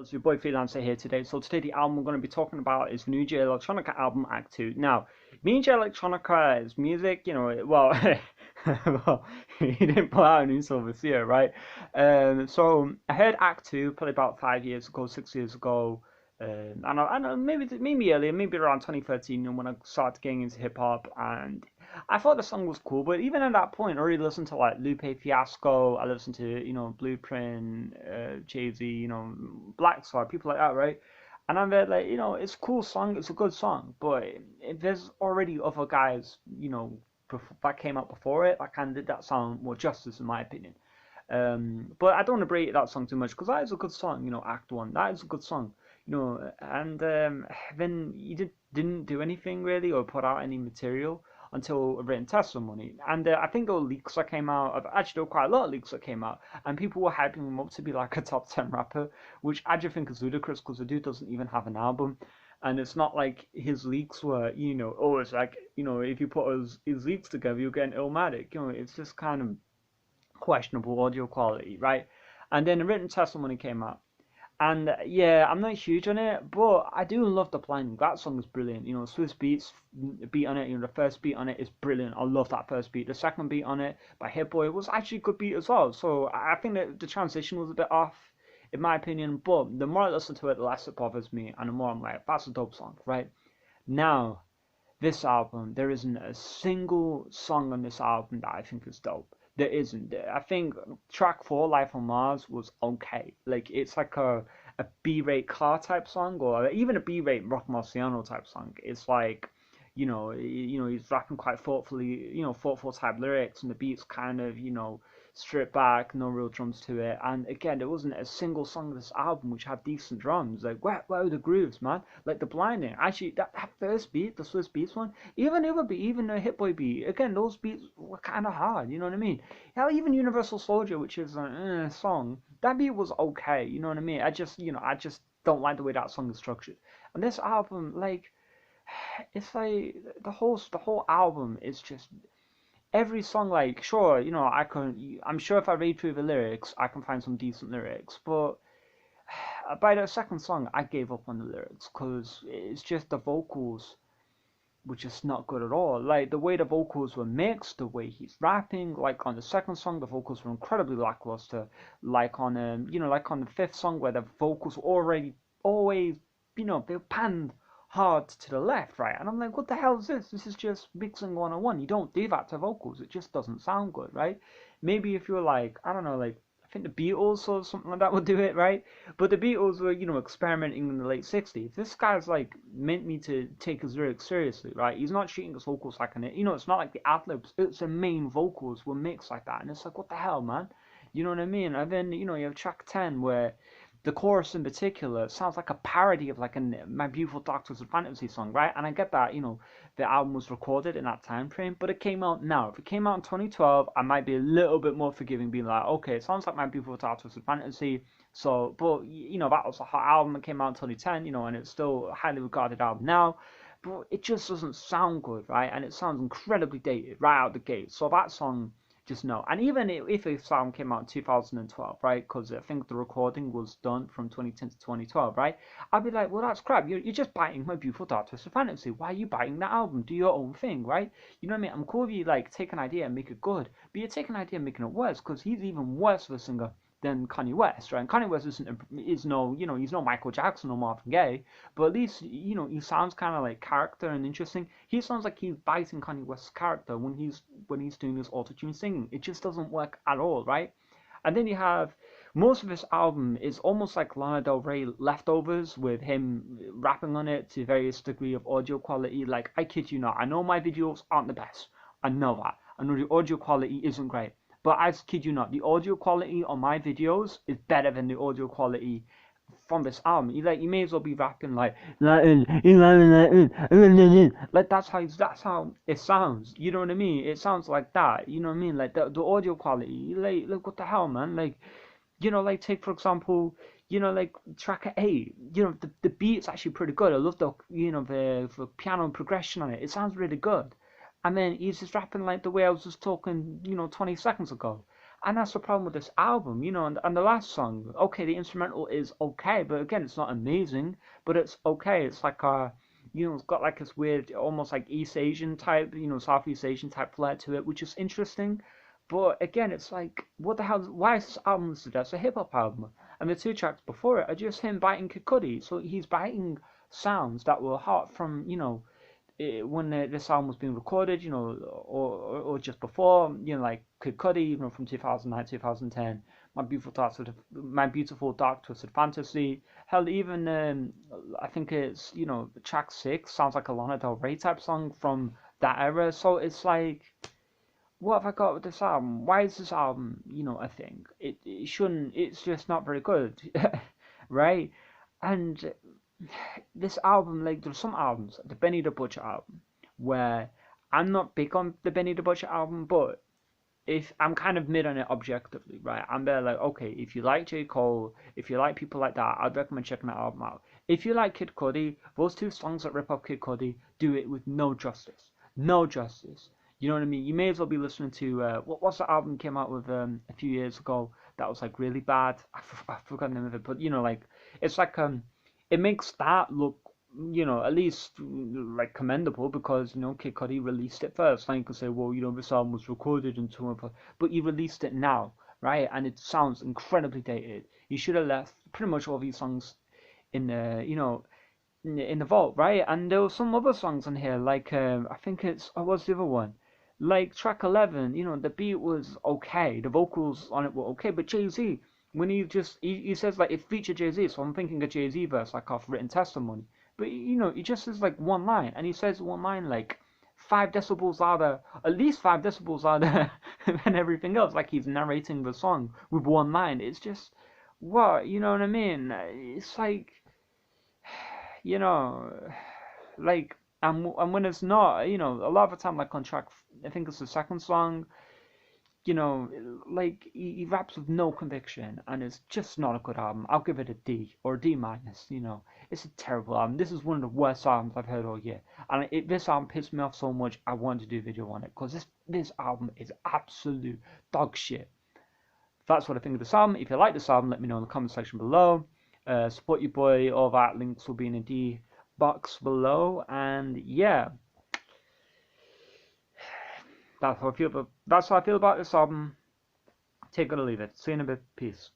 It's your boy Freelancer here today. So today the album we're going to be talking about is new J Electronica album Act 2. Now, me J Electronica is music, well, well, he didn't put out a new song this year, right? So I heard Act 2 probably about 5 years ago, 6 years ago. I know, maybe earlier, maybe around 2013, when I started getting into hip hop, and I thought the song was cool. But even at that point, I already listened to like Lupe Fiasco. I listened to Blueprint, Jay Z, Black Star, people like that, right? And I'm very like, it's a cool song, it's a good song, but if there's already other guys, that came out before it, that kind of did that song more justice, in my opinion. But I don't want to break that song too much because that is a good song, Act One. That is a good song, and then he didn't do anything really or put out any material until a written testimony. And I think there were leaks that came out. Actually, there were quite a lot of leaks that came out, and people were hyping him up to be like a top 10 rapper, which I just think is ludicrous because the dude doesn't even have an album. And it's not like his leaks were, oh, it's like, if you put his leaks together, you get an Illmatic. It's just kind of questionable audio quality, right? And then the written testimony came out. And yeah, I'm not huge on it, but I do love the planning. That song is brilliant. Swiss Beats beat on it. The first beat on it is brilliant. I love that first beat. The second beat on it by Hit Boy was actually a good beat as well. So I think that the transition was a bit off, in my opinion. But the more I listen to it, the less it bothers me, and the more I'm like, that's a dope song, right? Now, this album, there isn't a single song on this album that I think is dope. There isn't. I think track four, Life on Mars, was okay. Like it's like a B-rate car type song, or even a B-rate Rock Marciano type song. It's like, he's rapping quite thoughtfully, thoughtful type lyrics, and the beats kind of, stripped back, no real drums to it. And again, there wasn't a single song of this album which had decent drums. Like, where are the grooves, man? Like the blinding. Actually, that first beat, the Swiss Beats one, even the other beat, even the Hit Boy beat, again, those beats were kind of hard. You know what I mean? Hell, even Universal Soldier, which is a song, that beat was okay. You know what I mean? I just don't like the way that song is structured. And this album, like, it's like the whole album is just every song. Like, sure, I'm sure if I read through the lyrics I can find some decent lyrics, but by the second song I gave up on the lyrics because it's just the vocals were just not good at all. Like the way the vocals were mixed, the way he's rapping, like on the second song the vocals were incredibly lackluster. Like on like on the fifth song where the vocals were already always, they were panned hard to the left, right? And I'm like, what the hell is this? This is just mixing 101. You don't do that to vocals. It just doesn't sound good, right? Maybe if you're like, I don't know, like I think the Beatles or something like that would do it, right? But the Beatles were, experimenting in the late 60s. This guy's like meant me to take his lyrics seriously, right? He's not shooting his vocals like an, it's not like the ad-libs. It's the main vocals were mixed like that. And it's like, what the hell, man? You know what I mean? And then, you have track 10 where the chorus in particular sounds like a parody of like a My Beautiful Dark Twisted Fantasy song, right? And I get that, the album was recorded in that time frame, but it came out now. If it came out in 2012, I might be a little bit more forgiving, being like, okay, it sounds like My Beautiful Dark Twisted Fantasy. So, but that was a hot album that came out in 2010, and it's still a highly regarded album now. But it just doesn't sound good, right? And it sounds incredibly dated right out the gate. So that song, just no. And even if a song came out in 2012, right? Because I think the recording was done from 2010 to 2012, right? I'd be like, well, that's crap. You're just biting My Beautiful Dark Twisted Fantasy. Why are you biting that album? Do your own thing, right? You know what I mean? I'm cool if you like take an idea and make it good, but you're taking an idea and making it worse because he's even worse of a singer than Kanye West, right? And Kanye West is no, he's no Michael Jackson or Marvin Gaye, but at least, he sounds kind of like character and interesting. He sounds like he's biting Kanye West's character when he's doing his auto-tune singing. It just doesn't work at all, right? And then you have most of this album is almost like Lana Del Rey leftovers with him rapping on it to various degree of audio quality. Like, I kid you not, I know my videos aren't the best. I know that. I know the audio quality isn't great. But I kid you not, the audio quality on my videos is better than the audio quality from this album. You may as well be rapping like that's how it sounds. You know what I mean? It sounds like that. You know what I mean? Like the audio quality. Like, look, what the hell, man? Like, like take for example, like track 8. The beat's actually pretty good. I love the piano progression on it. It sounds really good. And then he's just rapping like the way I was just talking, 20 seconds ago. And that's the problem with this album, you know. And the last song, okay, the instrumental is okay, but again, it's not amazing, but it's okay. It's like it's got like this weird, almost like East Asian type, Southeast Asian type flair to it, which is interesting. But again, it's like, what the hell? Why is this album listed as a hip hop album? And the two tracks before it are just him biting Kid Cudi. So he's biting sounds that were hot from, when this album was being recorded, or just before, like Kid Cudi, from 2009, 2010, My Beautiful Dark Twisted Fantasy. Hell, even I think it's track 6 sounds like a Lana Del Rey type song from that era. So it's like, what have I got with this album? Why is this album, a thing? It shouldn't. It's just not very good, right? And this album, like, there's some albums, the Benny the Butcher album, where I'm not big on the Benny the Butcher album, but if I'm kind of mid on it objectively, right? I'm there like, okay, if you like J. Cole, if you like people like that, I'd recommend checking that album out. If you like Kid Cudi, those two songs that rip off Kid Cudi do it with no justice. No justice. You know what I mean? You may as well be listening to, what's the album came out with a few years ago that was like really bad? I forgot the name of it, but like, it's like, it makes that look, at least like commendable because Kid Cudi released it first. Like you could say, well, this album was recorded in 2005, but you released it now, right? And it sounds incredibly dated. You should have left pretty much all these songs in the, in the vault, right? And there were some other songs on here, like I think what's the other one? Like track 11, the beat was okay, the vocals on it were okay, but Jay-Z, when he says like it featured Jay-Z, so I'm thinking a Jay-Z verse like off Written Testimony, but he just says like one line, and he says one line like 5 decibels louder, at least 5 decibels louder than everything else, like he's narrating the song with one line. It's just, what, you know what I mean? It's like, you know, like, and when it's not, a lot of the time, like on track, I think it's the second song, like he raps with no conviction, and it's just not a good album. I'll give it a D or a D minus. It's a terrible album. This is one of the worst albums I've heard all year, and this album pissed me off so much. I wanted to do a video on it because this album is absolute dog shit. That's what I think of this album. If you like this album, let me know in the comment section below. Support your boy. All that links will be in the D box below, and yeah. That's how I feel about this album. Take it or leave it. See you in a bit. Peace.